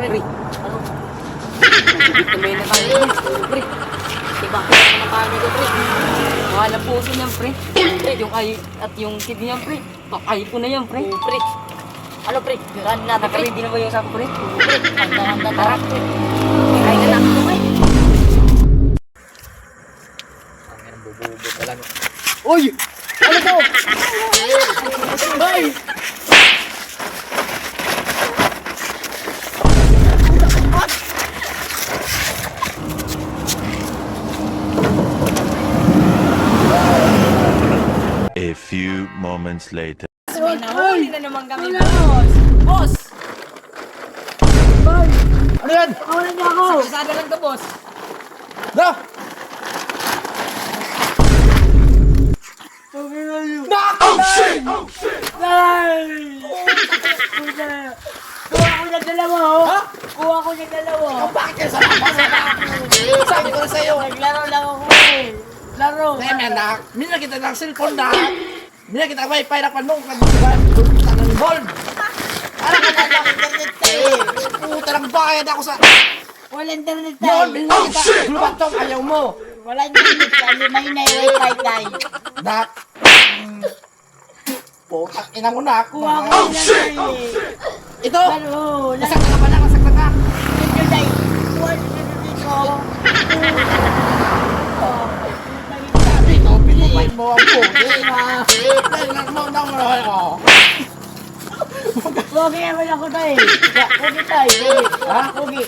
Pre, ano? Tuloy na tayo, pre. Diba, kaya na kami ko, pre. Mahal ang puso niyan, pre. Yung ay at yung kid niyan, pre. Pakay ko na yan, pre. Pre. Ano, pre? Run natin, pre. Nakaready na ba yung sapo, pre? Pre, handa-handa tara, pre. Kaya na natin ito, pre. Ang bububo talaga. Uy! Ano to? Ay! A few moments later. May nahuli na naman kami, boss! Boss! Ano yan? Wala niya ako! Sa kalsada lang to, boss! Na! Oh, shit! Oh, shit! Kuha ko na dalawa, oh! Ha? Kuha ko na dalawa! Bakit kayo sa labas? Sabi ko na sa'yo. Naglaro lang ako, eh! Laro! Kaya may anak, minna kita ng cellphone na. Minna kita wifi na panong ka ng gold. Alam ka na lang internet eh. Puta lang bayad ako sa... Wala internet Yun, tayo! minna kita. Glubatong ayaw mo. Wala internet tayo! May wifi tayo! Dak. Putang ina mo na ako. Kuha ko na tayo, eh! Ito. Laro! Nasakta ka pala, nasakta ka. Ito tayo! Kuha na dito! Sabi ko, piliin mo ang pugi. Tingnan mo na mo. Pogi naman ako tayo! Pogi tayo! Ha? Pogi!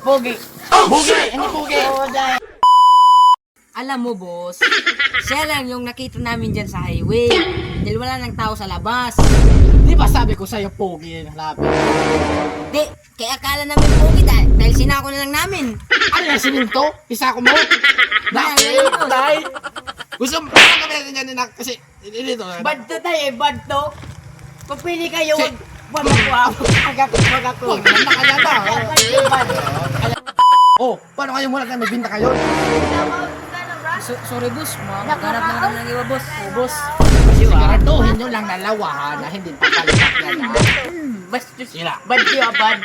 Pogi! Pugi, hindi pugi. Oo, dahil. Alam mo, boss, siya lang yung nakita namin dyan sa highway. Dahil wala nang tao sa labas. Di ba sabi ko sa'yo, pugi yung lapit? Di, kaya akala namin pogi dahil sinako na lang namin. Ano yung sininto? Isa ko mo? Dahil, dahil. Gusto mo, baka kami natin dyan inak, kasi, dito. Bad to tayo eh, bad to. Kung pili kayo, Si- wag ako ako. Wag ako. Huwag naman na kaya ba? Bad to, bad. Oh, paano kayo muna tayo magbinta kayo? Sorry, boss. Maghanap na kami ng iba, boss. Boss, siguraduhin nyo lang dalawa ha, na hindi papalipak yan ha. Basta Sila. bad to, bad.